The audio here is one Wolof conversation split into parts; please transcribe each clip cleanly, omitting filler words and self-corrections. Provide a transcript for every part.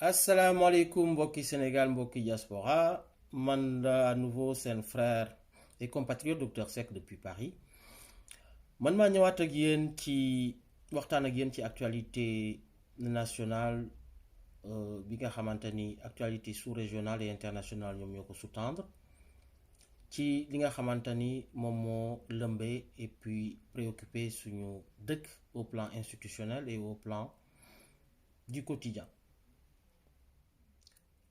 asalaamaaleykum mbokki Sénégal mbokki diaspora man la à nouveau seen frère et compatriote docteur Seck depuis Paris man maa ñëwaat ak yéen ci waxtaan ak yéen ci actualité nationale bi nga xamante ni actualité sous-régionale et internationale ñoom ñoo ko sous-tendre ci li nga xamante ni moom moo lëmbee et puis préoccupé suñu dëkk au plan institutionnel et au plan du quotidien.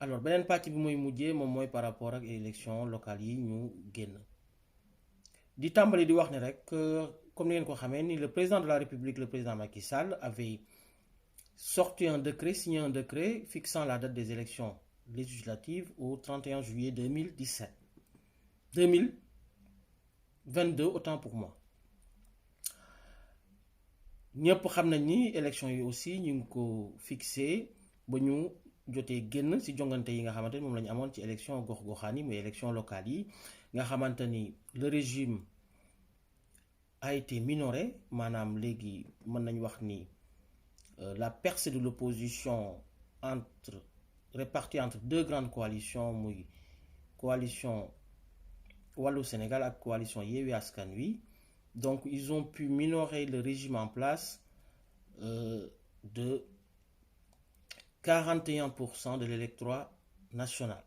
Alors beneen pàcc bi muy mujjee moom mooy par rapport ak élection locale yi ñu génn di tàmbali di wax ne rek comme ni ngeen ko xamee ni le président de la République le président Macky Sall avait sorti un décret, signé un décret fixant la date des élections législatives au 31 juillet 2017 2022 autant pour moi ñëpp xam nañ ni élection yi aussi ñu ngi ko fixé ba ñu jotee génn ci jongante yi nga xamante ni moom la ñu amoon ci élection gox-goxaan yi muy élection locale yi nga xamante ni le régime a été minoré maanaam léegi mën nañu wax ni la percée de l'opposition répartie entre deux grandes coalitions muy coalition Wallu Sénégal ak coalition Yewwi Askan Wi donc ils ont pu minorer le régime en place de 41% de l'électorat national.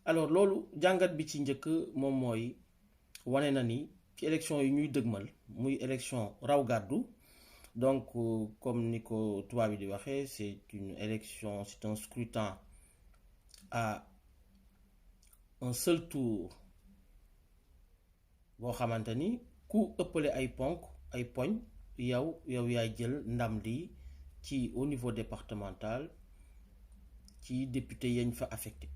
Alors loolu jàngat bi ci njëkk moom mooy wane na ni ci élection yi ñuy dëgmal muy élection raw gàddu donc comme ni ko tubaab yi di waxee c'est une élection, c'est un scrutin à un seul tour boo xamante ni ku ëppale ay poñ yow yaay jël ndam li ci au niveau départemental ci député yañ fa affecté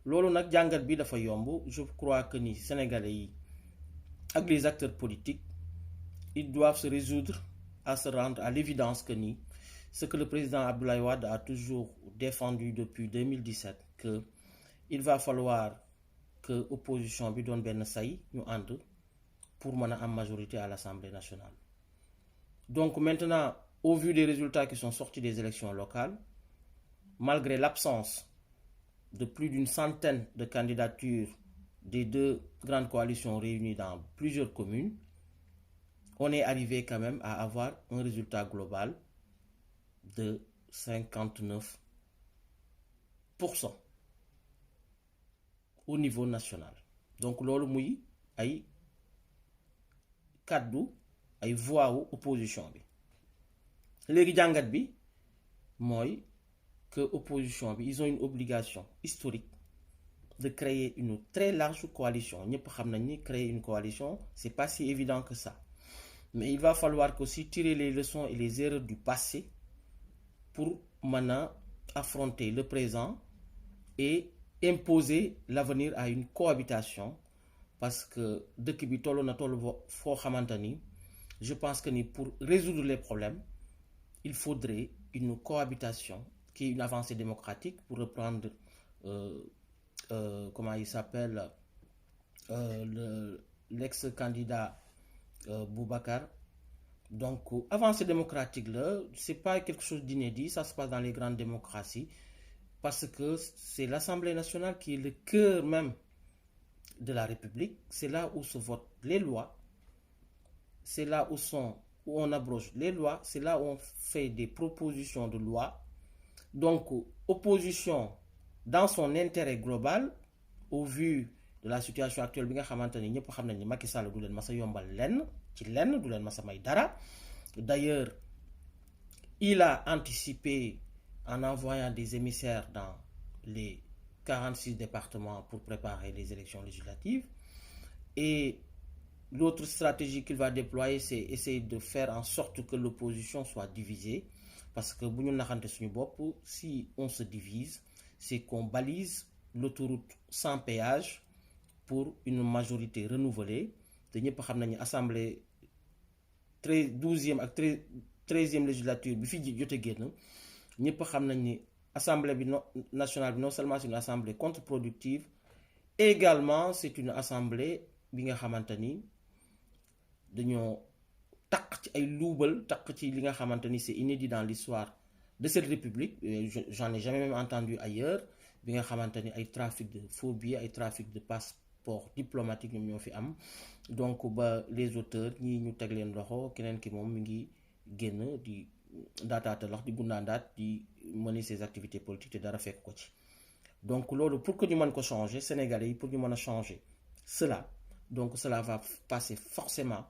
loolu nag jàngat bi dafa yomb. Je crois que ni sénégalais yi ak les acteurs politiques ils doivent se résoudre à se rendre à l'évidence que ni ce que le président Abdoulaye Wade a toujours défendu depuis 2017 que il va falloir que opposition bi doon benn say ñu ànd pour mën a am majorité à l'Assemblée nationale. Donc maintenant, au vu des résultats qui sont sortis des élections locales, malgré l'absence de plus d'une centaine de candidatures des deux grandes coalitions réunies dans plusieurs communes, on est arrivé quand même à avoir un résultat global de 59% au niveau national. Donc loolu muy ay kaddu ay voix wu opposition bi. léegi jàngat bi mooy que opposition bi ils ont une obligation historique de créer une très large coalition. ñëpp xam nañ ni créer une coalition c'est pas si évident que ça, mais il va falloir qu'aussi tirer les leçons et les erreurs du passé pour mën a affronter le présent et imposer l'avenir à une cohabitation, parce que dëkk bi toll na toll foo xamante ni je pense que ni pour résoudre les problèmes il faudrait une cohabitation qui est une avancée démocratique, pour reprendre comment il s'appelle l'ex-candidat Boubacar. Donc avancée démocratique là, c'est pas quelque chose d'inédit, ça se passe dans les grandes démocraties parce que c'est l'Assemblée nationale qui est le cœur même de la République. C'est là où se votent les lois, c'est là où on abroge les lois, c'est là où on fait des propositions de loi. Donc opposition dans son intérêt global, au vu de la situation actuelle bi nga xamante ni ñëpp xam nañ ni Macky Sall du leen mas a yombal lenn ci lenn, du leen mas a may dara. D'ailleurs il a anticipé en envoyant des émissaires dans les 46 départements pour préparer les élections législatives, et l'autre stratégie qu'il va déployer, c'est essayer de faire en sorte que l'opposition soit divisée, parce que bu ñu naxante suñu bopp, si on se divise, c'est qu'on balise l'autoroute sans péage pour une majorité renouvelée. te ñëpp xam nañu assemblée 12e ak 13e législature bi fi jote génn, ñëpp xam nañ ni assemblée bi nationale bi non seulement c'est une assemblée contre-productive, également c'est une assemblée bi nga xamante ni dañoo taq ci ay luubal, taq ci li nga xamante ni c'est inédit dans l'histoire de cette république, j'en ai jamais même entendu ailleurs, bi nga xamante ni ay trafic de faux billets, ay trafic de passeport diplomatique ñoom ñoo fi am. Donc ba les auteurs ñii ñu teg leen loxo, keneen ki moom mi ngi génn di ndaataatalax di gundaandaat di mener ses activités politiques te dara fekk ko ci. Donc loolu pour que ñu mën ko changer, Sénégalais yi pour ñu mën a changer cela, donc cela va passer forcément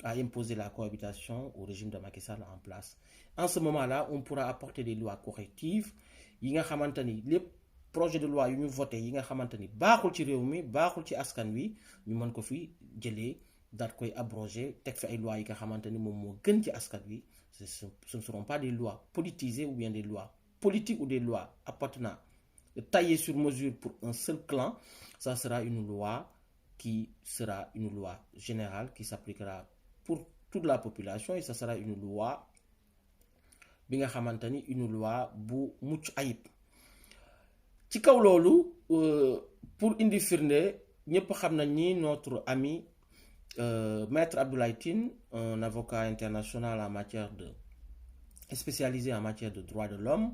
à imposer la cohabitation au régime de Macky Sall en place. En ce moment-là, on pourra apporter des lois correctives yi nga xamante ni lépp projet de loi yu ñu voté yi nga xamante ni baaxul ci réew mi baaxul ci askan wi ñu mën ko fi jëlee daat koy abroger teg fi ay lois yi nga xamante ni moom moo gën ci askan wi. Ce ne seront pas des lois politisées ou bien des lois politiques ou des lois appartenant taillées sur mesure pour un seul clan. Ça sera une loi qui sera une loi générale qui s'appliquera pour toute la population et ça sera une loi bi nga xamante ni une loi bu mucc ayib. Ci kaw loolu pour indi firnde ñëpp xam nañ ni notre ami Maître Abdoulaye Tine, un avocat international en matière spécialisé en matière de droits de l'homme,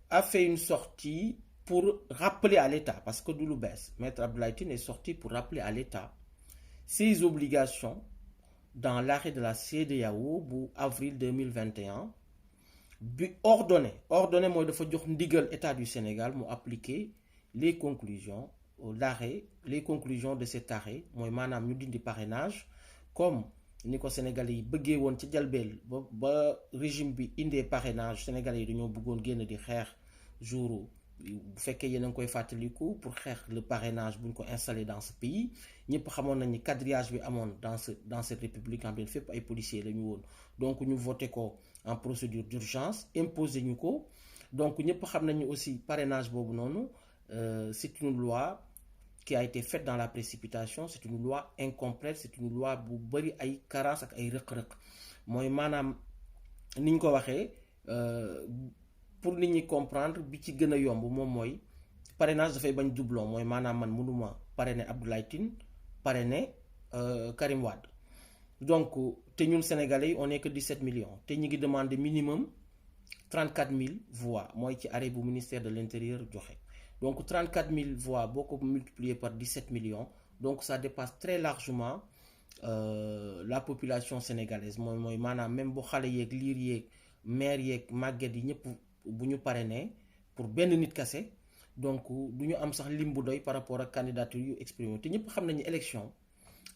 a fait une sortie pour rappeler à l'État, parce que du lu bees, Maître Abdoulaye Tine est sorti pour rappeler à l'État ses obligations dans l'arrêt de la CEDEAO bu avril 2021 bi ordonné mooy dafa jox ndigal État du Sénégal mu appliquer les conclusions les conclusions de cet arrêt mooy maanaam ñu dindi parrainage comme ni ko Sénégalais yi bëggee woon ci jalbeel ba régime bi indee parrainage Sénégalais yi dañoo bëggoon génn di xeex jour bu fekkee yéen a ngi koy fàttaliku pour xeex le parrainage bu ñu ko installé dans ce pays ñëpp xamoon nañ ni quadrillage bi amoon dans cette république en bien fépp ay policiers la ñu woon donc ñu voté ko en procédure d'urgence imposé ñu ko donc ñëpp xam nañu aussi parrainage boobu noonu c'est une loi qui a été faite dans la précipitation, c'est une loi incomplète, c'est une loi bu bari ay carence ak ay rëq-rëq mooy maanaam ni ñu ko waxee pour nit ñi comprendre bi ci gën a yomb moom mooy parrainage dafay bañ doublon mooy maanaam man mënuma parrainer Abdoulaye Tine parrainer Karim Wade donc te ñun Sénégalais yi on est que 17 millions te ñu ngi demander minimum 34 000 voix mooy ci arrêt bu ministère de l'Intérieur joxe. Donc 34 000 voix, beaucoup multiplié par 17 millions. Donc ça dépasse très largement la population sénégalaise. Moi, même si xalé yek lire yek maire yek màgget yi ñëpp bu ñu parrainé pour benn nit kase donc du ñu am sax lim bu doy par rapport ak candidature yu exprimé te ñëpp xam nañu élection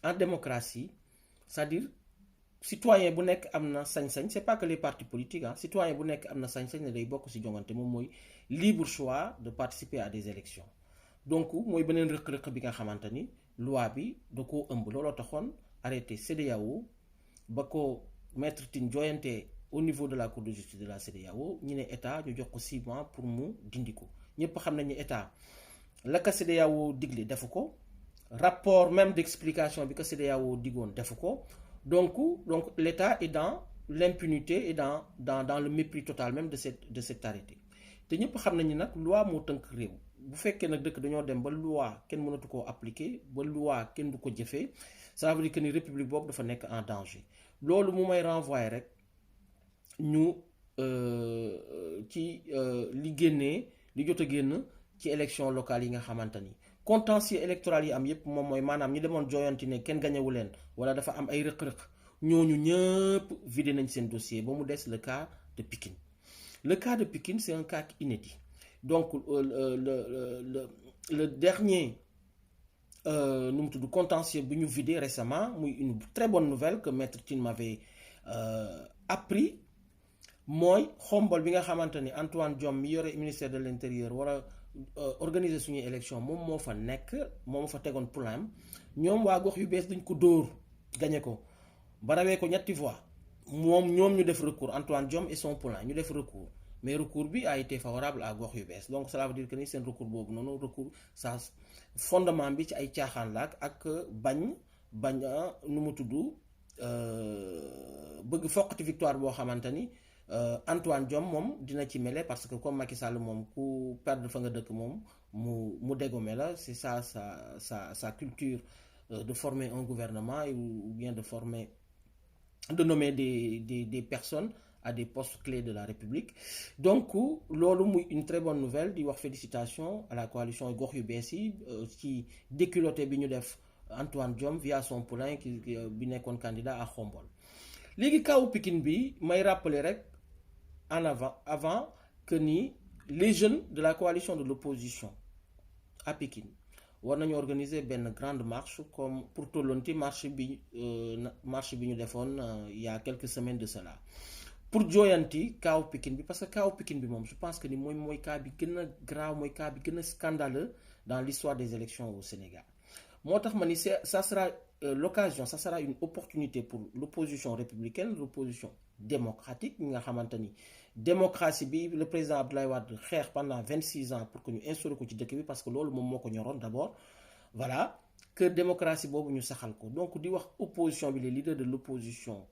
en démocratie c'est-à-dire citoyen bu nekk am na sañ-sañ c'est pas que les partis politiques citoyen bu nekk am na sañ-sañ ne day bokk ci jongante moom mooy libre choix de participer à des élections donc mooy beneen rëq-rëq bi nga xamante ni loi bi da koo ëmb looloo taxoon arrêté CEDEAO ba ko Maître Tine joyante au niveau de la cour de justice de la CEDEAO ñu ne état ñu jox ko 6 mois pour mu dindi ko ñëpp xam nañu état la ka CEDEAO digle defu ko rapport même d'explication bi ko CEDEAO digoon defu ko donc l'État est dans l'impunité et dans le mépris total même de cet arrêté te ñëpp xam nañu nag loi moo tënk réew bu fekkee nag dëkk dañoo dem ba loi kenn mënatu koo appliquer ba loi kenn du ko jëfee ça veut dire que ni république boobu dafa nekk en danger loolu mu may renvoyer rek ñu ci li jot a génn ci élection locale yi nga xamante ni contentieux électoral yi am yépp moom mooy maanaam ñi demoon jooyanti ne kenn gañewu leen wala dafa am ay rëq-rëq ñooñu ñëpp vidé nañ seen dossier ba mu des le cas de Pikine. Le cas de Pikine c'est un cas inédit donc le dernier nu mu tudd contentieux bi ñu vidé récemment muy une très bonne nouvelle que Maître Tine m'avait appris mooy xombol bi nga xamante ni Antoine Diome mi yore ministère de l'Intérieur war a organiser suñuy élection moom moo fa nekk moom fa tegoon plan ñoom waa gox yu bees dañ ko dóor gañe ko ba rawee ko ñetti voix ñoom ñu def recours Antoine Diome et son plan ñu def recours mais recours bi a été favorable à gox yu bees donc cela veut dire que ni seen recours boobu noonu recours ça fondement bi ci ay caaxaan la ak bañ nu mu tudd bëgg foqati victoire boo xamante ni Antoine Diome moom dina ci mêler parce que comme Macky Sall moom ku perdre fa nga dëkk moom mu dégommé la c'est ça sa culture de former un gouvernement ou bien de nommer des personnes à des postes clés de la République. Donc loolu muy une très bonne nouvelle di wax félicitations à la coalition gox yu bees yi ci déculotté bi ñu def Antoine Diome via son poulain bi nekkoon candidat à Khombole. léegi kaw Pikine bi may rappeler rek en avant que ni les jeunes de la coalition de l'opposition à Pikine war nañu organiser benn grande marche comme pour tollonti marche bi ñu defoon il y a quelques semaines de cela pour jooyanti kaaw Pikine bi parce que kaaw Pikine bi moom je pense que ni mooy cas bi gën a grave mooy cas bi gën a scandaleux dans l'histoire des élections au Sénégal moo tax ma ni ça sera l'occasion, ça sera une opportunité pour l'opposition républicaine, l'opposition démocratique ñi nga xamante ni démocratie bi le président Abdoulaye Wade xeex pendant 26 ans pour que ñu instauré ko ci dëkk bi parce que loolu moom moo ko ñoroon d'abord voilà que démocratie boobu ñu saxal ko donc di wax opposition bi les leaders de l'opposition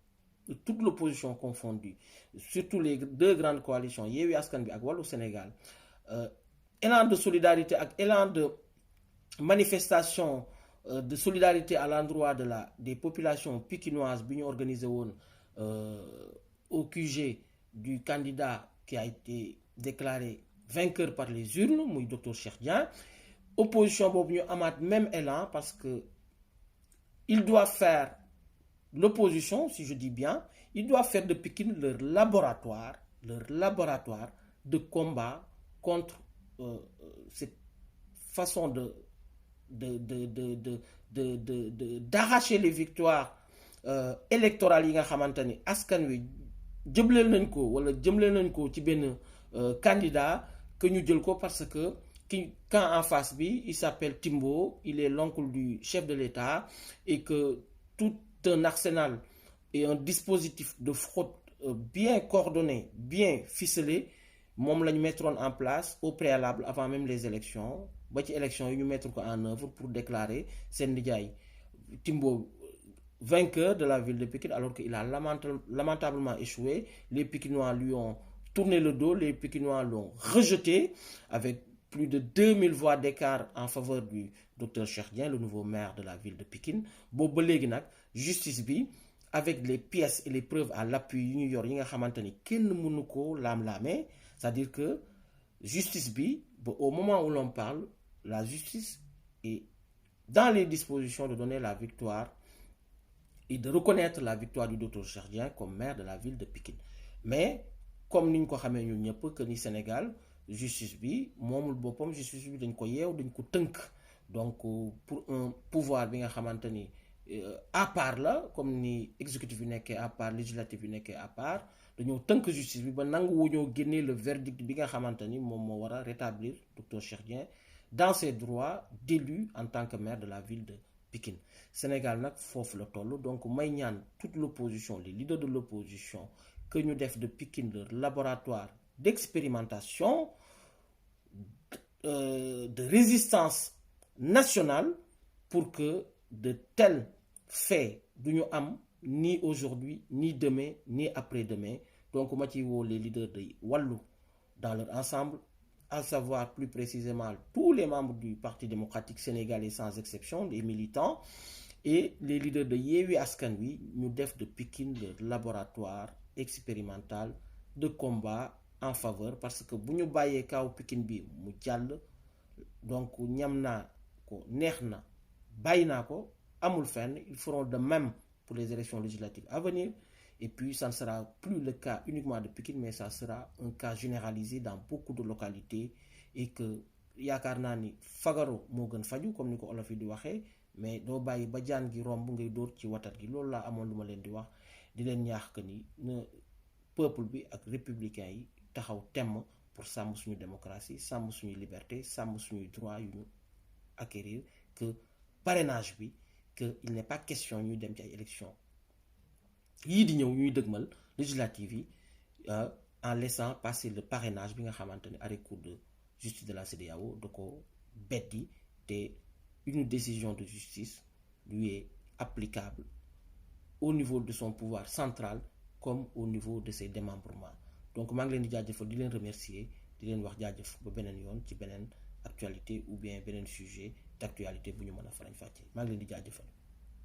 toute l'opposition confondue surtout les deux grandes coalitions Yewwi Askan Wi ak Wallu Sénégal élan de solidarité ak élan de manifestation de solidarité à l'endroit des populations pikinoises bi ñu organisé woon au QG du candidat qui a été déclaré vainqueur par les urnes muy docteur Cheikh Dieng opposition boobu ñu amaat même élan parce que il doit faire l'opposition, si je dis bien, ils doivent faire de Pikine leur laboratoire de combat contre cette façon d'arracher les victoires électorales yi nga xamante ni askan wi jëmleel nañ ko wala jëmleel nañ ko ci benn candidat que ñu jël ko parce que quand en face bi il s'appelle Timbo, il est l'oncle du chef de l'État et que tout un arsenal et un dispositif de fraude bien coordonné, bien ficelé moom la ñu mettroon en place au préalable avant même les élections ba ci élections yi ñu mettre ko en œuvre pour déclarer seen nijaay Timbo vainqueur de la ville de Pikine alors qu'il a lamentablement échoué. Les Pikinois lui ont tourné le dos, les Pikinois l'ont rejeté avec plus de 2000 voix d'écart en faveur du docteur Cheikh Dieng, le nouveau maire de la ville de Pikine. Boobu ba léegi nag justice bi avec les pièces et les preuves à l'appui yu ñu yor yi nga xamante ni kenn mënu ko laam-laamee, c'est-à-dire que justice bi au moment où l'on parle, la justice est dans les dispositions de donner la victoire et de reconnaître la victoire du docteur Cheikh Dieng comme maire de la ville de Pikine. Mais comme ni ñu ko xamee ñun ñëpp que ni Sénégal justice bi moomul boppam, justice bi dañ ko yeew dañ ko tënk donc pour un pouvoir bi nga xamante ni à part la comme ni exécutif bi nekkee à part législatif bi nekkee à part dañoo tënk justice bi ba nangu wu ñoo génnee le verdict bi nga xamante ni moom moo war a rétablir docteur Cheikh Dieng dans ses droits d'élu en tant que maire de la ville de Pikine. Sénégal nag foofu la toll donc may ñaan toute l'opposition, les leaders de l'opposition que ñu def de Pikine leur laboratoire d'expérimentation de résistance nationale pour que de tels faits du ñu am ni aujourd'hui ni demain ni après-demain. Donc ma ci woo les leaders de Wallu dans leur ensemble, à savoir plus précisément tous les membres du Parti démocratique sénégalais sans exception, les militants et les leaders de Yewwi Askan Wi ñu def de Pikine le laboratoire expérimental de combat en faveur parce que bu ñu bàyyee kaw Pikine bi mu jàll donc ñam naa ko neex na bàyyi naa ko amul fenn, ils feront de même pour les élections législatives à venir et puis ça ne sera plus le cas uniquement de Pikine mais ça sera un cas généralisé dans beaucoup de localités et que yaakaar naa ni fagaru moo gën faju comme ni ko olof yi di waxee mais doo bàyyi ba jaan gi romb ngay dóor ci watat gi. Loolu laa amoon lu ma leen di wax di leen ñaax que ni na peuple bi ak républicain yi taxaw temm pour sàmm suñu démocratie, sàmm suñu liberté, sàmm suñuy droit yu ñu acquérir, que parrainage bi que il n'est pas question ñuy dem ci ay élections yii di ñëw ñuy dëgmal législative yi en laissant passer le parrainage bi nga xamante ne arrêt cour de justice de la CEDEAO da ko beddi te une décision de justice lui est applicable au niveau de son pouvoir central comme au niveau de ses démembrements. Donc maa ngi leen di jaajëfal di leen remercier di leen wax jaajëf ba beneen yoon ci beneen actualité ou bien beneen sujet d'actualité bu ñu mën a farañ fàccee maa ngi leen di jaajëfal.